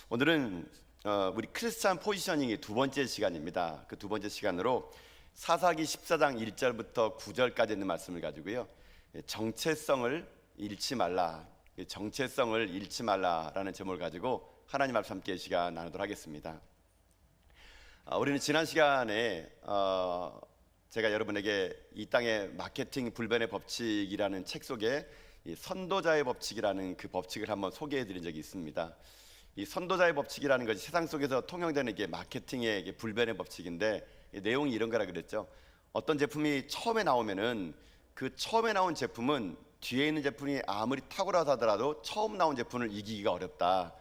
오늘은 우리 크리스찬 포지셔닝의 두 번째 시간입니다. 그 두 번째 시간으로 사사기 14장 1절부터 9절까지 있는 말씀을 가지고요, 정체성을 잃지 말라, 정체성을 잃지 말라라는 제목을 가지고 하나님 말씀 함께 시간 나누도록 하겠습니다. 우리는 지난 시간에 제가 여러분에게 이 땅의 마케팅 불변의 법칙이라는 책 속에 이 선도자의 법칙이라는 그 법칙을 한번 소개해 드린 적이 있습니다. 이 선도자의 법칙이라는 것이 세상 속에서 통용되는 게 마케팅의 불변의 법칙인데, 내용이 이런 거라 그랬죠. 어떤 제품이 처음에 나오면은 그 처음에 나온 제품은 뒤에 있는 제품이 아무리 탁월하다 하더라도 처음 나온 제품을 이기기가 어렵다.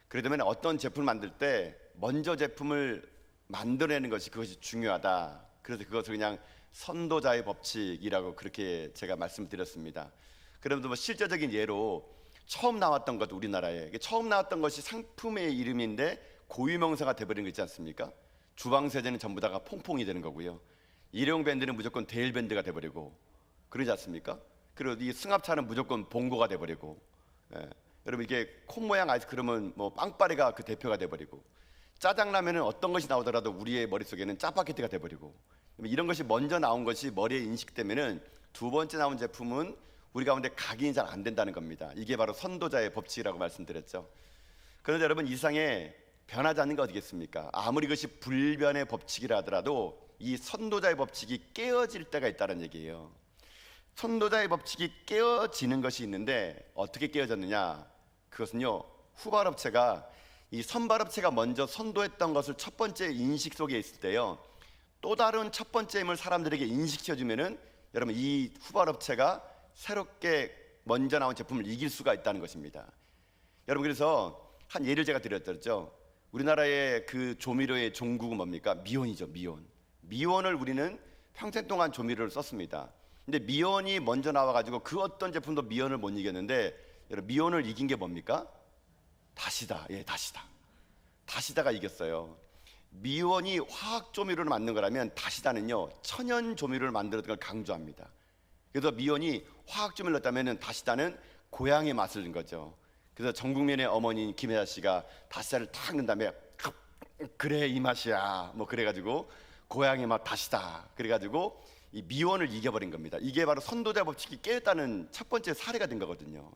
그러기 때문에 어떤 제품을 만들 때 먼저 제품을 만들어내는 것이 그것이 중요하다. 그래서 그것을 그냥 선도자의 법칙이라고 그렇게 제가 말씀드렸습니다. 그러면서 실제적인 예로 처음 나왔던 것, 우리나라에 처음 나왔던 것이 상품의 이름인데 고유명사가 돼버린 거 있지 않습니까? 주방세제는 전부 다가 퐁퐁이 되는 거고요, 일회용 밴드는 무조건 데일밴드가 돼버리고 그러지 않습니까? 그리고 이 승합차는 무조건 봉고가 돼버리고, 여러분 이게 콩 모양 아이스크림은 뭐 빵빠레가 그 대표가 돼버리고, 짜장라면은 어떤 것이 나오더라도 우리의 머릿속에는 짜파게티가 돼버리고, 이런 것이 먼저 나온 것이 머리에 인식되면은 두 번째 나온 제품은 우리 가운데 각인이 잘 안 된다는 겁니다. 이게 바로 선도자의 법칙이라고 말씀드렸죠. 그런데 여러분, 이 세상에 변하지 않는 게 어디겠습니까? 아무리 그것이 불변의 법칙이라 하더라도 이 선도자의 법칙이 깨어질 때가 있다는 얘기예요. 선도자의 법칙이 깨어지는 것이 있는데 어떻게 깨어졌느냐? 그것은요, 후발업체가 이 선발업체가 먼저 선도했던 것을 첫 번째 인식 속에 있을 때요, 또 다른 첫 번째임을 사람들에게 인식시켜주면은 여러분, 이 후발업체가 새롭게 먼저 나온 제품을 이길 수가 있다는 것입니다. 여러분, 그래서 한 예를 제가 드렸죠. 우리나라의 그 조미료의 종국은 뭡니까? 미원이죠. 미원을 우리는 평생 동안 조미료를 썼습니다. 근데 미원이 먼저 나와가지고 그 어떤 제품도 미원을 못 이겼는데, 여러분, 미원을 이긴 게 뭡니까? 다시다. 다시다가 이겼어요. 미원이 화학 조미료를 만든 거라면 다시다는요, 천연 조미료를 만들었던 걸 강조합니다. 그래서 미원이 화학 조미료를 넣었다면 다시다는 고향의 맛을 낸 거죠. 그래서 전 국민의 어머니 김혜자 씨가 다시다를 탁 넣은 다음에 그래 이 맛이야 뭐 그래가지고 고향의 맛 다시다 그래가지고 이 미원을 이겨버린 겁니다. 이게 바로 선도자 법칙이 깨졌다는 첫 번째 사례가 된 거거든요.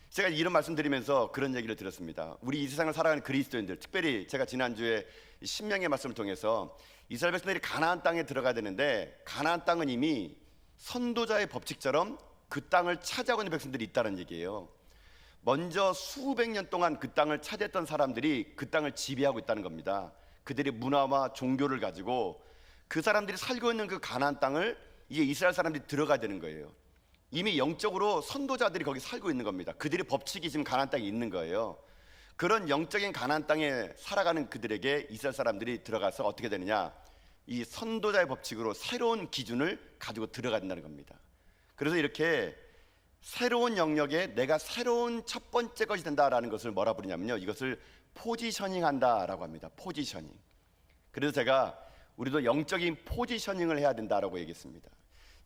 제가 이런 말씀드리면서 그런 얘기를 들었습니다. 우리 이 세상을 살아가는 그리스도인들, 특별히 제가 지난주에 신명의 말씀을 통해서 이스라엘 백성들이 가나안 땅에 들어가야 되는데, 가나안 땅은 이미 선도자의 법칙처럼 그 땅을 차지하고 있는 백성들이 있다는 얘기예요. 먼저 수백 년 동안 그 땅을 차지했던 사람들이 그 땅을 지배하고 있다는 겁니다. 그들의 문화와 종교를 가지고 그 사람들이 살고 있는 그 가나안 땅을 이제 이스라엘 사람들이 들어가야 되는 거예요. 이미 영적으로 선도자들이 거기 살고 있는 겁니다. 그들의 법칙이 지금 가나안 땅에 있는 거예요. 그런 영적인 가나안 땅에 살아가는 그들에게 이스라엘 사람들이 들어가서 어떻게 되느냐, 이 선도자의 법칙으로 새로운 기준을 가지고 들어가야 된다는 겁니다. 그래서 이렇게 새로운 영역에 내가 새로운 첫 번째 것이 된다라는 것을 뭐라 부르냐면요, 이것을 포지셔닝 한다라고 합니다. 포지셔닝. 그래서 제가 우리도 영적인 포지셔닝을 해야 된다라고 얘기했습니다.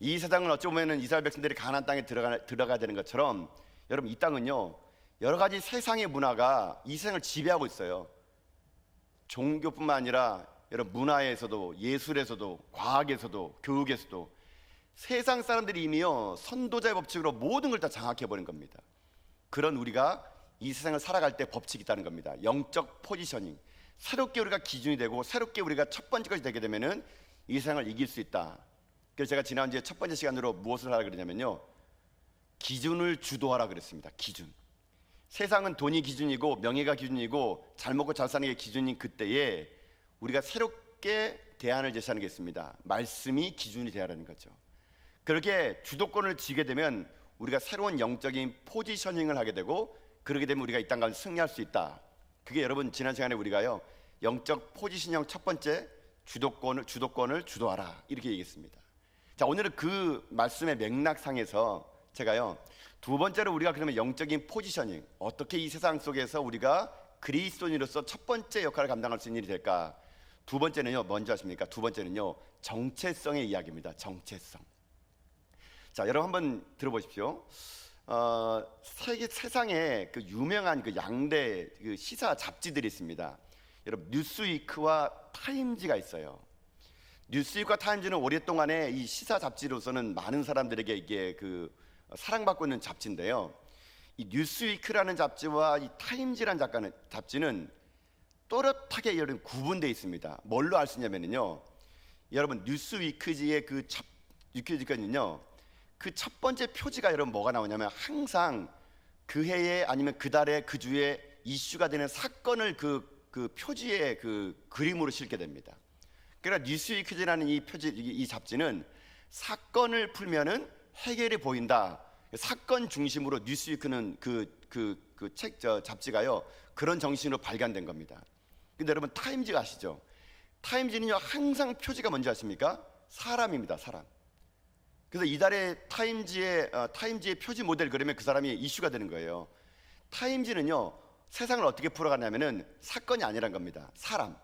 이 세상은 어찌 보면 이스라엘 백성들이 가나안 땅에 들어가야 되는 것처럼, 여러분 이 땅은요, 여러 가지 세상의 문화가 이 세상을 지배하고 있어요. 종교뿐만 아니라 여러분 문화에서도, 예술에서도, 과학에서도, 교육에서도 세상 사람들이 이미요 선도자의 법칙으로 모든 걸 다 장악해버린 겁니다. 그런 우리가 이 세상을 살아갈 때 법칙이 있다는 겁니다. 영적 포지셔닝, 새롭게 우리가 기준이 되고 새롭게 우리가 첫 번째 것이 되게 되면은 이 세상을 이길 수 있다. 그래서 제가 지난주에 첫 번째 시간으로 무엇을 하라 그러냐면요, 기준을 주도하라 그랬습니다. 기준. 세상은 돈이 기준이고 명예가 기준이고 잘 먹고 잘 사는 게 기준인 그때에 우리가 새롭게 대안을 제시하는 게 있습니다. 말씀이 기준이 되어야하는 거죠. 그렇게 주도권을 쥐게 되면 우리가 새로운 영적인 포지셔닝을 하게 되고, 그렇게 되면 우리가 이 땅 가운데 승리할 수 있다. 그게 여러분 지난 시간에 우리가요, 영적 포지셔닝 첫 번째, 주도권을 주도하라 이렇게 얘기했습니다. 자, 오늘은 그 말씀의 맥락상에서 제가요, 두 번째로 우리가 그러면 영적인 포지셔닝, 어떻게 이 세상 속에서 우리가 그리스도인으로서 첫 번째 역할을 감당할 수 있는 일이 될까? 두 번째는요, 뭔지 아십니까? 두 번째는요, 정체성의 이야기입니다. 정체성. 자, 여러분 한번 들어보십시오. 세상에 그 유명한 그 양대 그 시사 잡지들이 있습니다. 여러분, 뉴스위크와 타임지가 있어요. 뉴스위크와 타임지는 오랫동안에 이 시사 잡지로서는 많은 사람들에게 이게 그 사랑받고 있는 잡지인데요. 이 뉴스위크라는 잡지와 이 타임지라는 잡지는 또렷하게 여러분 구분되어 있습니다. 뭘로 알 수 있냐면요, 여러분 뉴스위크지의 뉴스위크는요, 그 첫 번째 표지가 여러분 뭐가 나오냐면 항상 그 해에 아니면 그 달에 그 주에 이슈가 되는 사건을 그 표지에 그 그림으로 실게 됩니다. 그러니까 뉴스위크지라는 이 잡지는 사건을 풀면은 해결이 보인다. 사건 중심으로 뉴스위크는 잡지가요 그런 정신으로 발간된 겁니다. 근데 여러분 타임지 아시죠? 타임지는요 항상 표지가 뭔지 아십니까? 사람입니다. 사람. 그래서 이달에 타임지의 표지 모델 그러면 그 사람이 이슈가 되는 거예요. 타임지는요 세상을 어떻게 풀어가냐면은 사건이 아니란 겁니다. 사람.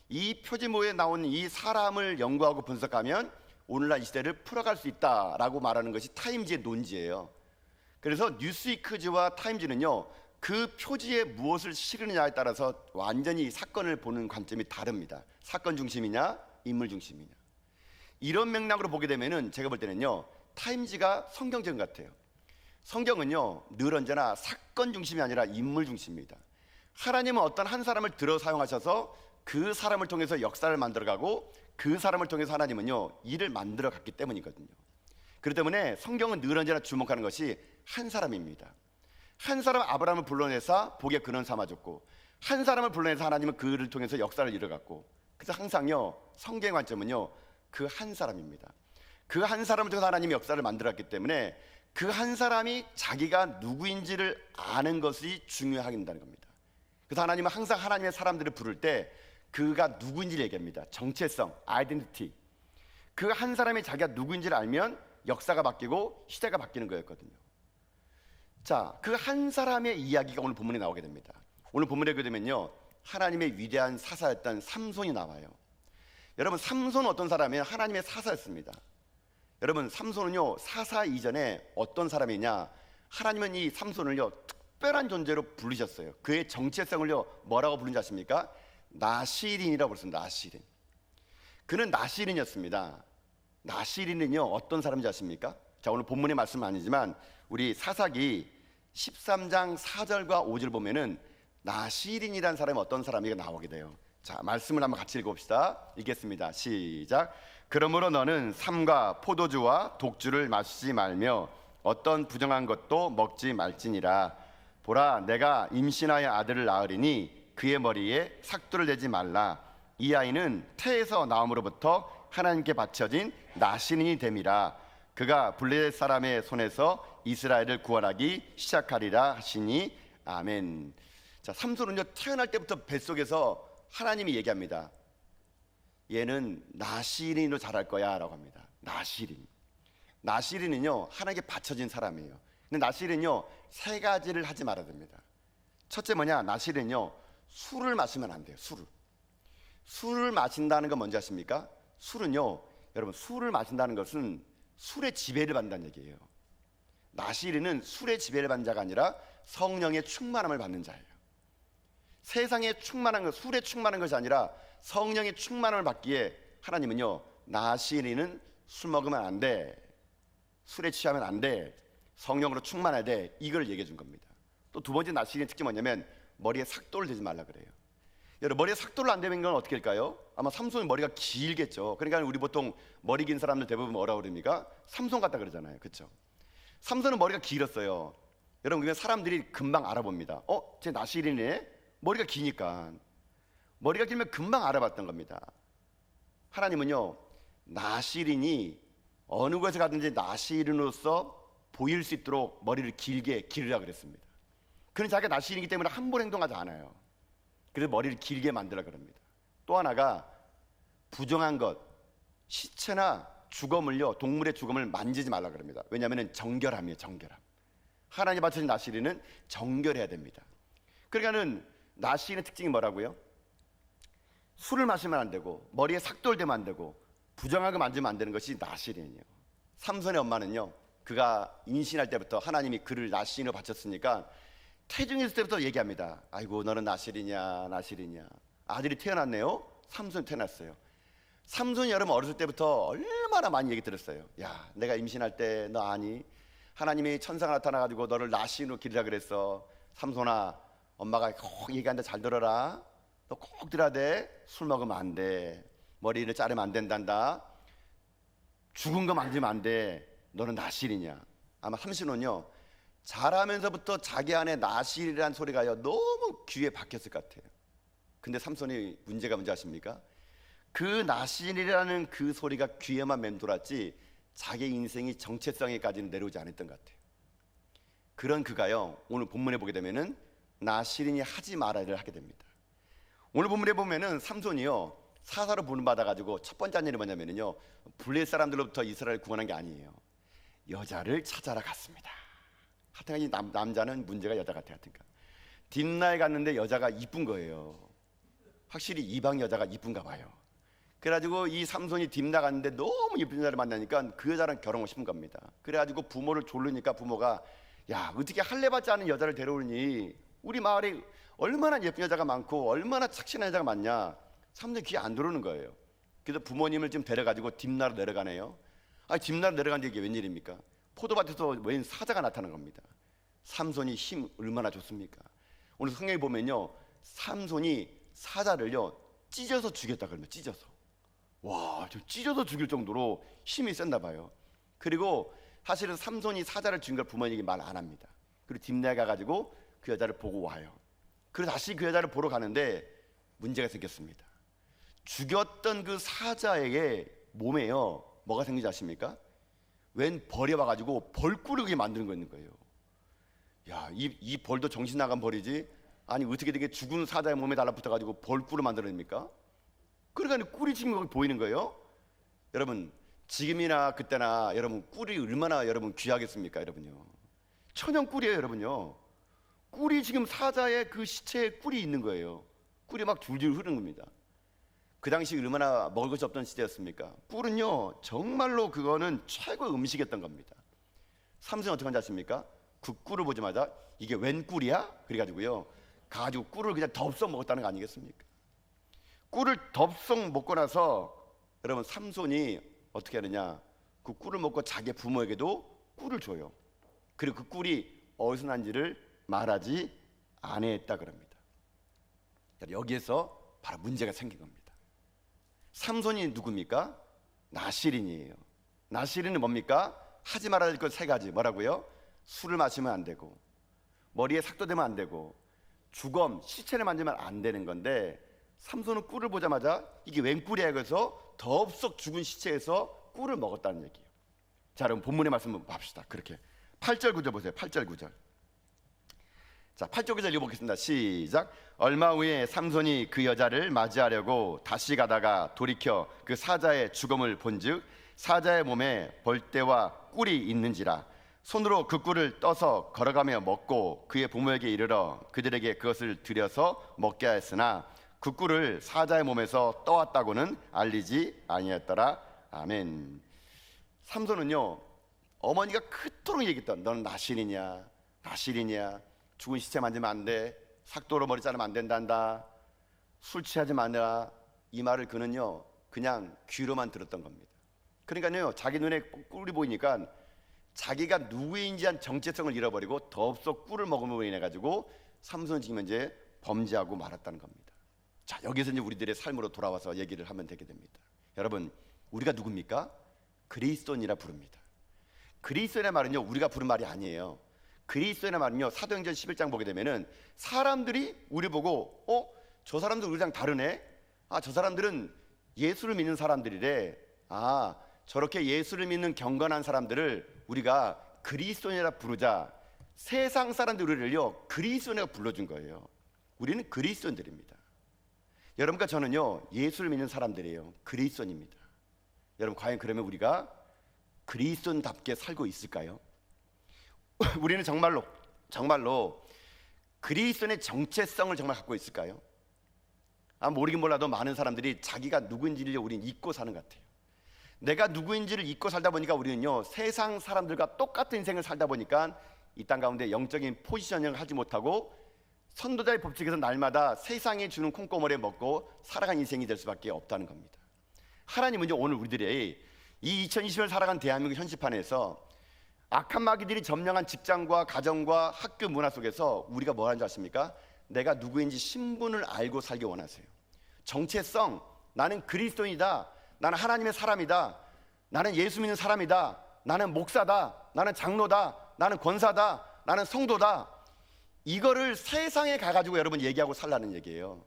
이 표지모에 나온 이 사람을 연구하고 분석하면 오늘날 이 시대를 풀어갈 수 있다라고 말하는 것이 타임지의 논지예요. 그래서 뉴스위크지와 타임지는요 그 표지에 무엇을 실으느냐에 따라서 완전히 사건을 보는 관점이 다릅니다. 사건 중심이냐 인물 중심이냐. 이런 맥락으로 보게 되면은 제가 볼 때는요 타임지가 성경적 같아요. 성경은요 늘 언제나 사건 중심이 아니라 인물 중심입니다. 하나님은 어떤 한 사람을 들어 사용하셔서 그 사람을 통해서 역사를 만들어가고 그 사람을 통해서 하나님은요 일을 만들어갔기 때문이거든요. 그렇기 때문에 성경은 늘 언제나 주목하는 것이 한 사람입니다. 한 사람 아브라함을 불러내사 복의 근원 삼아줬고, 한 사람을 불러내서 하나님은 그를 통해서 역사를 이뤄갔고, 그래서 항상요 성경의 관점은요 그 한 사람입니다. 그 한 사람을 통해서 하나님이 역사를 만들었기 때문에 그 한 사람이 자기가 누구인지를 아는 것이 중요하다는 겁니다. 그래서 하나님은 항상 하나님의 사람들을 부를 때 그가 누구인지를 얘기합니다. 정체성, 아이덴티티. 그 한 사람이 자기가 누구인지를 알면 역사가 바뀌고 시대가 바뀌는 거였거든요. 자, 그 한 사람의 이야기가 오늘 본문에 나오게 됩니다. 오늘 본문에 보게 되면요 하나님의 위대한 사사였던 삼손이 나와요. 여러분 삼손은 어떤 사람이에요? 하나님의 사사였습니다. 여러분 삼손은요 사사 이전에 어떤 사람이냐, 하나님은 이 삼손을요 특별한 존재로 부르셨어요. 그의 정체성을요 뭐라고 부른지 아십니까? 나시린이라고 부르습니다. 나시린. 그는 나시린이었습니다. 나시린은요 어떤 사람인지 아십니까? 자, 오늘 본문의 말씀은 아니지만 우리 사사기 13장 4절과 5절 보면은 나시린이라는 사람이 어떤 사람이 나오게 돼요. 자, 말씀을 한번 같이 읽어봅시다. 읽겠습니다. 시작. 그러므로 너는 삼과 포도주와 독주를 마시지 말며 어떤 부정한 것도 먹지 말지니라. 보라, 내가 임신하여 아들을 낳으리니 그의 머리에 삭도를 내지 말라. 이 아이는 태에서 나옴으로부터 하나님께 바쳐진 나시린이 됨이라. 그가 블레셋 사람의 손에서 이스라엘을 구원하기 시작하리라 하시니 아멘. 자, 삼손은요 태어날 때부터 뱃속에서 하나님이 얘기합니다. 얘는 나시린으로 자랄 거야 라고 합니다. 나시린. 나시린은요 하나님께 바쳐진 사람이에요. 근데 나시린은요 세 가지를 하지 말아야 됩니다. 첫째 뭐냐, 나시린은요 술을 마시면 안 돼요. 술을 마신다는 건 뭔지 아십니까? 술은요 여러분, 술을 마신다는 것은 술의 지배를 받는다는 얘기예요. 나시린은 술의 지배를 받는 자가 아니라 성령의 충만함을 받는 자예요. 세상에 충만한 것, 술에 충만한 것이 아니라 성령의 충만함을 받기에 하나님은요 나시린은 술 먹으면 안 돼, 술에 취하면 안 돼, 성령으로 충만해야 돼, 이걸 얘기해 준 겁니다. 또 두 번째 나시린의 특징이 뭐냐면 머리에 삭도를 대지 말라 그래요. 여러분, 머리에 삭도를 안 대면 건 어떻게 할까요? 아마 삼손이 머리가 길겠죠. 그러니까 우리 보통 머리 긴 사람들 대부분 뭐라고 그럽니까? 삼손 같다 그러잖아요. 그렇죠? 삼손은 머리가 길었어요. 여러분, 그러면 사람들이 금방 알아봅니다. 쟤 나시린이네? 머리가 기니까. 머리가 길면 금방 알아봤던 겁니다. 하나님은요 나시린이 어느 곳에 가든지 나시린으로서 보일 수 있도록 머리를 길게 기르라 그랬습니다. 그는 자기가 나시린이기 때문에 함부로 행동하지 않아요. 그래서 머리를 길게 만들라 그럽니다. 또 하나가 부정한 것, 시체나 죽음을요, 동물의 죽음을 만지지 말라 그럽니다. 왜냐하면 정결함이에요. 정결함. 하나님 바쳐진 나시린은 정결해야 됩니다. 그러니까는 나시린의 특징이 뭐라고요? 술을 마시면 안 되고 머리에 삭도를 대면 안 되고 부정하게 만지면 안 되는 것이 나시린이에요. 삼손의 엄마는요 그가 임신할 때부터 하나님이 그를 나시인으로 바쳤으니까 태중에 있을 때부터 얘기합니다. 아이고 너는 나실이냐 나실이냐. 아들이 태어났네요. 삼손이 태어났어요. 삼손이 여러분 어렸을 때부터 얼마나 많이 얘기 들었어요. 야 내가 임신할 때 너 아니? 하나님이 천사가 나타나가지고 너를 나시인으로 기르라 그랬어. 삼손아 엄마가 꼭 얘기하는데 잘 들어라. 너 꼭 들어야 돼. 술 먹으면 안 돼. 머리를 자르면 안 된단다. 죽은 거 만지면 안 돼. 너는 나실이냐. 아마 삼손은요 자라면서부터 자기 안에 나실이라는 소리가요 너무 귀에 박혔을 것 같아요. 근데 삼손이 문제가 뭔지 아십니까? 그 나실이라는 그 소리가 귀에만 맴돌았지 자기 인생이 정체성에까지는 내려오지 않았던 것 같아요. 그런 그가요 오늘 본문에 보게 되면은 나실이니 하지 말아야를 하게 됩니다. 오늘 본문에 보면은 삼손이요 사사로 부름받아 가지고 첫 번째 한 일이 뭐냐면요 블레 사람들로부터 이스라엘을 구원한 게 아니에요. 여자를 찾아라 갔습니다. 하여튼 남자는 문제가 여자 같아. 하여튼가 딥나에 갔는데 여자가 이쁜 거예요. 확실히 이방 여자가 이쁜가 봐요. 그래가지고 이 삼손이 딥나 갔는데 너무 이쁜 여자를 만나니까 그 여자랑 결혼하고 싶은 겁니다. 그래가지고 부모를 졸르니까 부모가 야 어떻게 할례받지 않은 여자를 데려오니 우리 마을에 얼마나 예쁜 여자가 많고 얼마나 착신한 여자가 많냐. 삼손이 귀에 안 들어오는 거예요. 그래서 부모님을 좀 데려가지고 딥나로 내려가네요. 딥나로 내려간 게 이게 웬일입니까? 포도밭에서 웬 사자가 나타난 겁니다. 삼손이 힘 얼마나 좋습니까? 오늘 성경에 보면요 삼손이 사자를요 찢어서 죽였다 그러면 찢어서 와, 저 찢어서 죽일 정도로 힘이 센나 봐요. 그리고 사실은 삼손이 사자를 죽인 걸 부모님에게 말 안 합니다. 그리고 딥나에 가가지고 그 여자를 보고 와요. 그리고 다시 그 여자를 보러 가는데 문제가 생겼습니다. 죽였던 그 사자에게 몸에요 뭐가 생기지 아십니까? 웬 벌이 와가지고 벌꾸르게 만드는 거 있는 거예요. 야, 이 벌도 정신 나간 벌이지. 아니 어떻게 되게 죽은 사자의 몸에 달라붙어가지고 벌꾸를 만들어냅니까? 그러니까 꿀이 지금 거기 보이는 거예요. 여러분 지금이나 그때나 여러분 꿀이 얼마나 여러분 귀하겠습니까? 여러분요 천연 꿀이에요. 여러분요 꿀이 지금 사자의 그 시체에 꿀이 있는 거예요. 꿀이 막 줄줄 흐르는 겁니다. 그 당시 얼마나 먹을 것이 없던 시대였습니까? 꿀은요 정말로 그거는 최고의 음식이었던 겁니다. 삼손이 어떻게 한지 아십니까? 그 꿀을 보자마자 이게 웬 꿀이야? 그래가지고요 가지고 꿀을 그냥 덥석 먹었다는 거 아니겠습니까? 꿀을 덥석 먹고 나서 여러분 삼손이 어떻게 하느냐, 그 꿀을 먹고 자기 부모에게도 꿀을 줘요. 그리고 그 꿀이 어디서 난지를 말하지 아니했다 그럽니다. 여기에서 바로 문제가 생긴 겁니다. 삼손이 누굽니까? 나실인이에요. 나실인은 뭡니까? 하지 말아야 될 것 세 가지. 뭐라고요? 술을 마시면 안 되고, 머리에 삭도 대면 안 되고, 주검, 시체를 만지면 안 되는 건데, 삼손은 꿀을 보자마자 이게 웬 꿀이야? 그래서 덥석 죽은 시체에서 꿀을 먹었다는 얘기예요. 자, 그럼 본문의 말씀 봅시다. 그렇게 8절 9절 보세요. 8절 9절. 자, 8절 9절 읽어보겠습니다. 시작. 얼마 후에 삼손이 그 여자를 맞이하려고 다시 가다가 돌이켜 그 사자의 죽음을 본즉 사자의 몸에 벌떼와 꿀이 있는지라 손으로 그 꿀을 떠서 걸어가며 먹고 그의 부모에게 이르러 그들에게 그것을 들여서 먹게 하였으나 그 꿀을 사자의 몸에서 떠왔다고는 알리지 아니했더라. 아멘. 삼손은요, 어머니가 그토록 얘기했던 너는 나실이냐 나실이냐, 죽은 시체 만지면 안 돼, 삭도로 머리 자르면 안 된단다, 술 취하지 마라, 이 말을 그는요 그냥 귀로만 들었던 겁니다. 그러니까요 자기 눈에 꿀이 보이니까 자기가 누구인지 한 정체성을 잃어버리고 덥석 꿀을 먹음으로 인해 가지고 삼손은 지금 이제 범죄하고 말았다는 겁니다. 자, 여기서 이제 우리들의 삶으로 돌아와서 얘기를 하면 되게 됩니다. 여러분, 우리가 누굽니까? 그리스도인이라 부릅니다. 그리스도인의 말은요 우리가 부른 말이 아니에요. 그리스도인의 말은요 사도행전 11장 보게 되면은 사람들이 우리 보고 저 사람들 우리랑 다르네, 저 사람들은 예수를 믿는 사람들이래, 저렇게 예수를 믿는 경건한 사람들을 우리가 그리스도인이라 부르자. 세상 사람들 우리를요 그리스도인이라고 불러준 거예요. 우리는 그리스도인들입니다. 여러분과 저는요 예수를 믿는 사람들이에요. 그리스도인입니다. 여러분, 과연 그러면 우리가 그리스도인답게 살고 있을까요? 우리는 정말로 그리스도인의 정체성을 정말 갖고 있을까요? 모르긴 몰라도 많은 사람들이 자기가 누구인지를 우리는 잊고 사는 것 같아요. 내가 누구인지를 잊고 살다 보니까 우리는요, 세상 사람들과 똑같은 인생을 살다 보니까 이 땅 가운데 영적인 포지셔닝을 하지 못하고 선도자의 법칙에서 날마다 세상이 주는 콩고물에 먹고 살아간 인생이 될 수밖에 없다는 겁니다. 하나님은요, 오늘 우리들이 이 2020년을 살아간 대한민국 현실판에서 악한 마귀들이 점령한 직장과 가정과 학교 문화 속에서 우리가 뭘 하는 줄 아십니까? 내가 누구인지 신분을 알고 살기 원하세요. 정체성, 나는 그리스도인이다, 나는 하나님의 사람이다, 나는 예수 믿는 사람이다, 나는 목사다, 나는 장로다, 나는 권사다, 나는 성도다. 이거를 세상에 가가지고 여러분 얘기하고 살라는 얘기예요.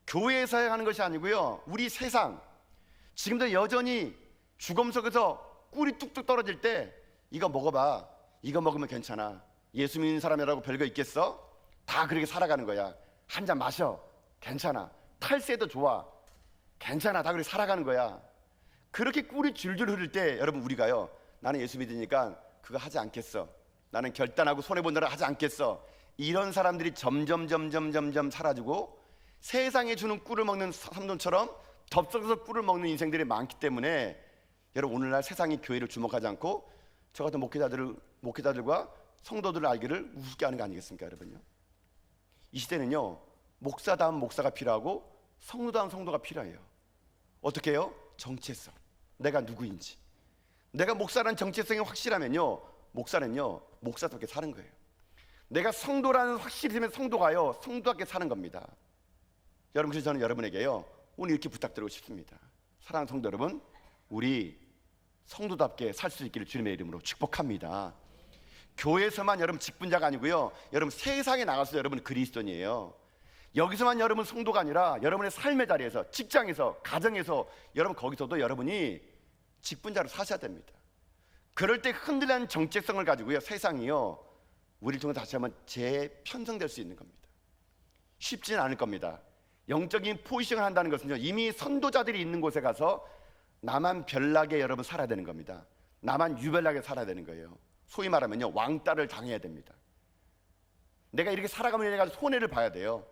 교회에서 하는 것이 아니고요, 우리 세상 지금도 여전히 주검석에서 꿀이 뚝뚝 떨어질 때 이거 먹어봐, 이거 먹으면 괜찮아, 예수 믿는 사람이라고 별거 있겠어? 다 그렇게 살아가는 거야. 한 잔 마셔, 괜찮아. 탈세도 좋아, 괜찮아. 다 그렇게 살아가는 거야. 그렇게 꿀이 줄줄 흐를 때 여러분 우리가요, 나는 예수 믿으니까 그거 하지 않겠어, 나는 결단하고 손해본다라 하지 않겠어, 이런 사람들이 점점 사라지고 세상에 주는 꿀을 먹는 삼돈처럼 덥석에서 꿀을 먹는 인생들이 많기 때문에 여러분 오늘날 세상이 교회를 주목하지 않고 저 같은 목회자들과 성도들을 알기를 우습게 하는 거 아니겠습니까 여러분요? 이 시대는요, 목사다운 목사가 필요하고 성도다운 성도가 필요해요. 어떻게 해요? 정체성, 내가 누구인지. 내가 목사라는 정체성이 확실하면요, 목사는요 목사답게 사는 거예요. 내가 성도라는 확실히 되면 성도가요 성도답게 사는 겁니다. 여러분, 그래서 저는 여러분에게요 오늘 이렇게 부탁드리고 싶습니다. 사랑하는 성도 여러분, 우리 성도답게 살 수 있기를 주님의 이름으로 축복합니다. 교회에서만 여러분 직분자가 아니고요, 여러분 세상에 나가서 여러분 그리스도인이에요. 여기서만 여러분 성도가 아니라 여러분의 삶의 자리에서, 직장에서, 가정에서, 여러분 거기서도 여러분이 직분자로 사셔야 됩니다. 그럴 때 흔들리는 정체성을 가지고요, 세상이요 우리를 통해 다시 한번 재편성될 수 있는 겁니다. 쉽지는 않을 겁니다. 영적인 포지션을 한다는 것은요, 이미 선도자들이 있는 곳에 가서 나만 별나게 여러분 살아야 되는 겁니다. 나만 유별나게 살아야 되는 거예요. 소위 말하면요, 왕따를 당해야 됩니다. 내가 이렇게 살아가면 내가 손해를 봐야 돼요.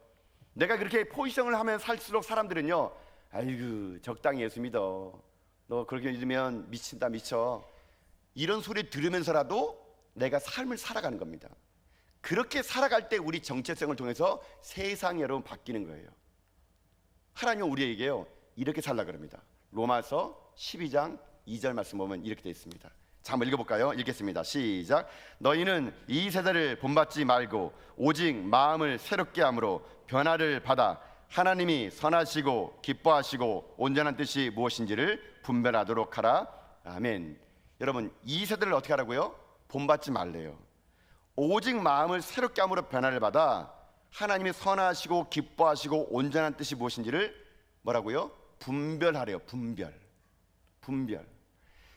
내가 그렇게 포지션을 하면 살수록 사람들은요, 아이고 적당히 예수 믿어, 너 그렇게 믿으면 미친다, 미쳐, 이런 소리 들으면서라도 내가 삶을 살아가는 겁니다. 그렇게 살아갈 때 우리 정체성을 통해서 세상이 여러분 바뀌는 거예요. 하나님은 우리에게요 이렇게 살라 그럽니다. 로마서 12장 2절 말씀 보면 이렇게 되어 있습니다. 자, 한번 읽어볼까요? 읽겠습니다. 시작. 너희는 이 세대를 본받지 말고 오직 마음을 새롭게 함으로 변화를 받아 하나님이 선하시고 기뻐하시고 온전한 뜻이 무엇인지를 분별하도록 하라. 아멘. 여러분, 이 세대를 어떻게 하라고요? 본받지 말래요. 오직 마음을 새롭게 함으로 변화를 받아 하나님이 선하시고 기뻐하시고 온전한 뜻이 무엇인지를 뭐라고요? 분별하래요. 분별.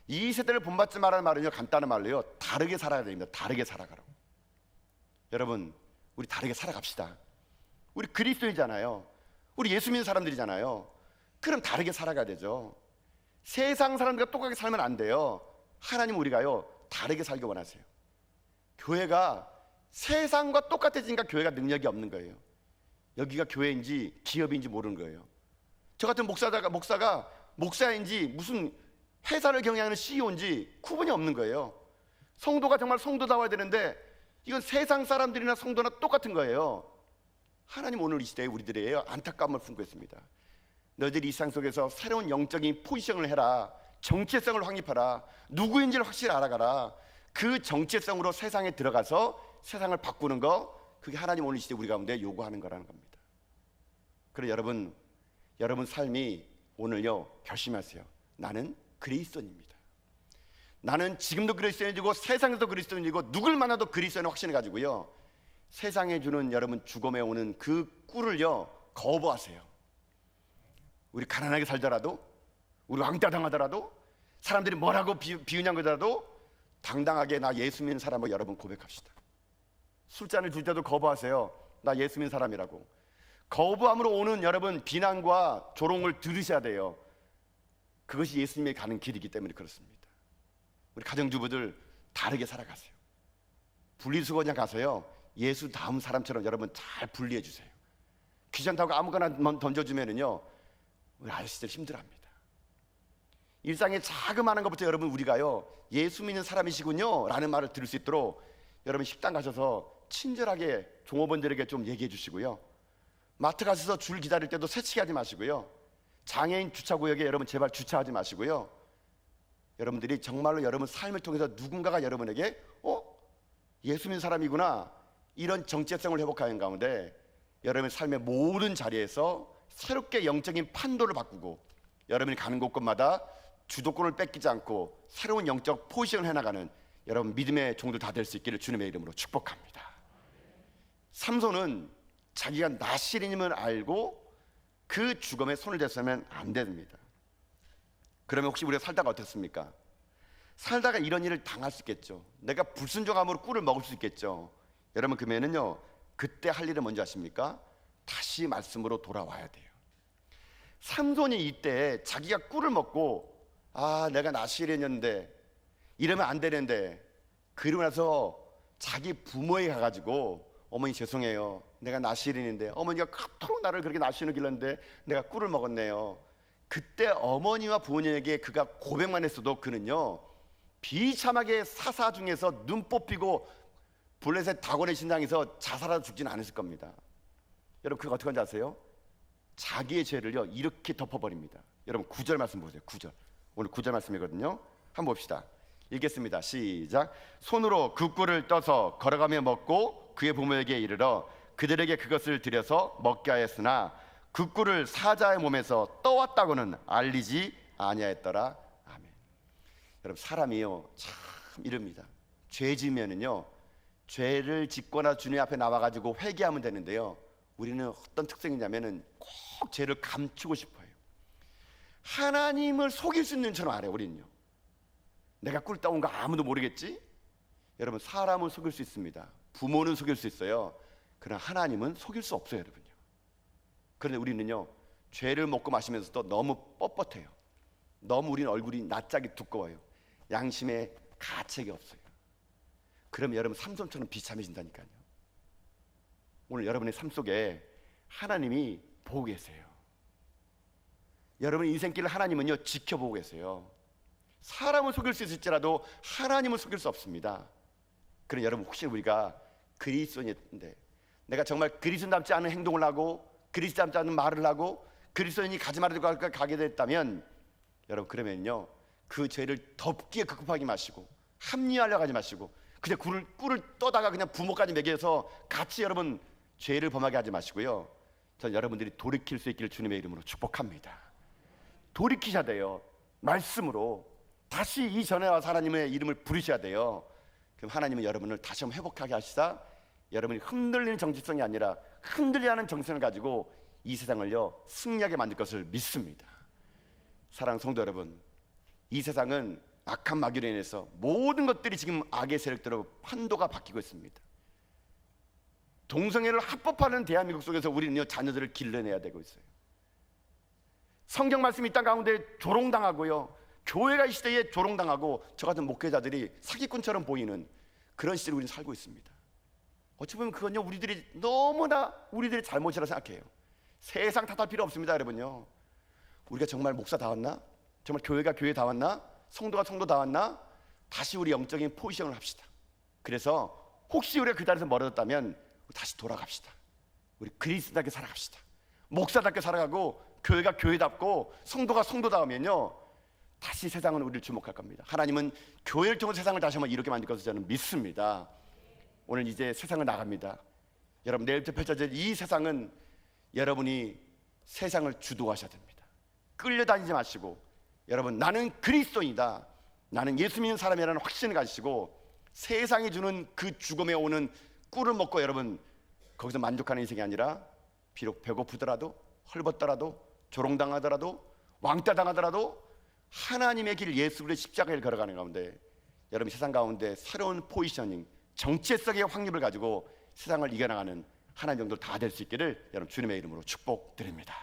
이 세대를 본받지 말라는 말은요, 간단한 말로요, 다르게 살아야 됩니다. 다르게 살아가라고. 여러분, 우리 다르게 살아갑시다. 우리 그리스도인이잖아요. 우리 예수 믿는 사람들이잖아요. 그럼 다르게 살아가야 되죠. 세상 사람들과 똑같게 살면 안 돼요. 하나님 우리가요 다르게 살기 원하세요. 교회가 세상과 똑같아지니까 교회가 능력이 없는 거예요. 여기가 교회인지 기업인지 모르는 거예요. 저 같은 목사가 목사인지 무슨 회사를 경영하는 CEO인지 구분이 없는 거예요. 성도가 정말 성도다워야 되는데 이건 세상 사람들이나 성도나 똑같은 거예요. 하나님 오늘 이 시대에 우리들의 안타까움을 품고 있습니다. 너희들이 이 세상 속에서 새로운 영적인 포지션을 해라. 정체성을 확립하라. 누구인지를 확실히 알아가라. 그 정체성으로 세상에 들어가서 세상을 바꾸는 거, 그게 하나님 오늘 이 시대 우리 가운데 요구하는 거라는 겁니다. 그래서 여러분 삶이 오늘요 결심하세요. 나는 그리스도인입니다. 나는 지금도 그리스도인이고 세상에도 그리스도인이고 누굴 만나도 그리스도인의 확신을 가지고요, 세상에 주는 여러분 죽음에 오는 그 꿀을요 거부하세요. 우리 가난하게 살더라도, 우리 왕따 당하더라도, 사람들이 뭐라고 비웃냐고 하더라도 당당하게 나 예수 믿는 사람으로 여러분 고백합시다. 술잔을 줄 때도 거부하세요. 나 예수 믿는 사람이라고. 거부함으로 오는 여러분 비난과 조롱을 들으셔야 돼요. 그것이 예수님의 가는 길이기 때문에 그렇습니다. 우리 가정주부들 다르게 살아가세요. 분리수거장 가서요 예수 다음 사람처럼 여러분 잘 분리해 주세요. 귀찮다고 아무거나 던져주면은요 우리 아저씨들 힘들어합니다. 일상의 자그마한 것부터 여러분 우리가요 예수 믿는 사람이시군요 라는 말을 들을 수 있도록 여러분 식당 가셔서 친절하게 종업원들에게 좀 얘기해 주시고요, 마트 가셔서 줄 기다릴 때도 새치기 하지 마시고요, 장애인 주차구역에 여러분 제발 주차하지 마시고요, 여러분들이 정말로 여러분 삶을 통해서 누군가가 여러분에게 예수 믿는 사람이구나 이런 정체성을 회복하는 가운데 여러분의 삶의 모든 자리에서 새롭게 영적인 판도를 바꾸고 여러분이 가는 곳곳마다 주도권을 뺏기지 않고 새로운 영적 포지션을 해나가는 여러분 믿음의 종들 다 될 수 있기를 주님의 이름으로 축복합니다. 삼손은 자기가 나실인임을 알고 그 죽음에 손을 댔으면 안 됩니다. 그러면 혹시 우리가 살다가 어떻습니까? 살다가 이런 일을 당할 수 있겠죠. 내가 불순종함으로 꿀을 먹을 수 있겠죠. 여러분 그러면은요 그때 할 일은 뭔지 아십니까? 다시 말씀으로 돌아와야 돼요. 삼손이 이때 자기가 꿀을 먹고 내가 나실인이었는데 이러면 안 되는데, 그러고 나서 자기 부모에 가가지고 어머니 죄송해요, 내가 나실인인데 어머니가 그토록 나를 그렇게 나시는 길렀는데 내가 꿀을 먹었네요. 그때 어머니와 부모님에게 그가 고백만 했어도 그는요 비참하게 사사 중에서 눈 뽑히고 블레셋 다곤의 신당에서 자살하다 죽지는 않았을 겁니다. 여러분 그가 어떻게 하는지 아세요? 자기의 죄를요 이렇게 덮어버립니다. 여러분 9절 말씀 보세요. 9절, 오늘 9절 말씀이거든요. 한번 봅시다. 읽겠습니다. 시작. 손으로 그 꿀을 떠서 걸어가며 먹고 그의 부모에게 이르러 그들에게 그것을 드려서 먹게 하였으나 그 꿀을 사자의 몸에서 떠왔다고는 알리지 아니하였더라. 아멘. 여러분 사람이요 참 이릅니다. 죄 지면은요 죄를 짓거나 주님 앞에 나와가지고 회개하면 되는데요, 우리는 어떤 특성이냐면은 꼭 죄를 감추고 싶어요. 하나님을 속일 수 있는 처럼 알아요. 우리는요 내가 꿀 따온 거 아무도 모르겠지? 여러분 사람은 속일 수 있습니다. 부모는 속일 수 있어요. 그러나 하나님은 속일 수 없어요 여러분요. 그런데 우리는요 죄를 먹고 마시면서도 너무 뻣뻣해요. 너무 우리는 얼굴이 낯짝이 두꺼워요. 양심에 가책이 없어요. 그러면 여러분 삼손처럼 비참해진다니까요. 오늘 여러분의 삶 속에 하나님이 보고 계세요. 여러분의 인생길을 하나님은요 지켜보고 계세요. 사람을 속일 수 있을지라도 하나님을 속일 수 없습니다. 그럼 여러분 혹시 우리가 그리스도인인데 내가 정말 그리스도인답지 않은 행동을 하고 그리스도인답지 않은 말을 하고 그리스도인이 가지 말아야 될 가게 됐다면 여러분 그러면요 그 죄를 덥게 급급하게 마시고 합리화하려고 하지 마시고 그냥 꿀을 떠다가 그냥 부모까지 먹여서 같이 여러분 죄를 범하게 하지 마시고요, 전 여러분들이 돌이킬 수 있기를 주님의 이름으로 축복합니다. 돌이키셔야 돼요. 말씀으로 다시 이 전에 와서 하나님의 이름을 부르셔야 돼요. 그럼 하나님은 여러분을 다시 한번 회복하게 하시다 여러분이 흔들리는 정체성이 아니라 흔들려 하는 정체성을 가지고 이 세상을요 승리하게 만들 것을 믿습니다. 사랑하는 성도 여러분, 이 세상은 악한 마귀로 인해서 모든 것들이 지금 악의 세력들로 판도가 바뀌고 있습니다. 동성애를 합법화하는 대한민국 속에서 우리는요 자녀들을 길러내야 되고 있어요. 성경 말씀이 이 땅 가운데 조롱당하고요, 교회가 이 시대에 조롱당하고 저 같은 목회자들이 사기꾼처럼 보이는 그런 시대를 우리는 살고 있습니다. 어찌 보면 그건요 우리들이 너무나 우리들의 잘못이라 생각해요. 세상 탓할 필요 없습니다. 여러분요 우리가 정말 목사다웠나? 정말 교회가 교회다웠나? 성도가 성도다웠나? 다시 우리 영적인 포지션을 합시다. 그래서 혹시 우리가 그 자리에서 멀어졌다면 다시 돌아갑시다. 우리 그리스도답게 살아갑시다. 목사답게 살아가고 교회가 교회답고 성도가 성도다우면요 다시 세상은 우리를 주목할 겁니다. 하나님은 교회를 통해 세상을 다시 한번 이렇게 만들 것을 저는 믿습니다. 오늘 이제 세상을 나갑니다. 여러분 내일부터 펼쳐질 이 세상은 여러분이 세상을 주도하셔야 됩니다. 끌려다니지 마시고 여러분 나는 그리스도인이다, 나는 예수 믿는 사람이라는 확신을 가지시고 세상이 주는 그 죽음에 오는 꿀을 먹고 여러분 거기서 만족하는 인생이 아니라 비록 배고프더라도 헐벗더라도 조롱당하더라도 왕따 당하더라도 하나님의 길 예수 그리스도의 십자가를 걸어가는 가운데 여러분 세상 가운데 새로운 포지셔닝 정체성의 확립을 가지고 세상을 이겨나가는 하나님 정도 다 될 수 있기를 여러분 주님의 이름으로 축복드립니다.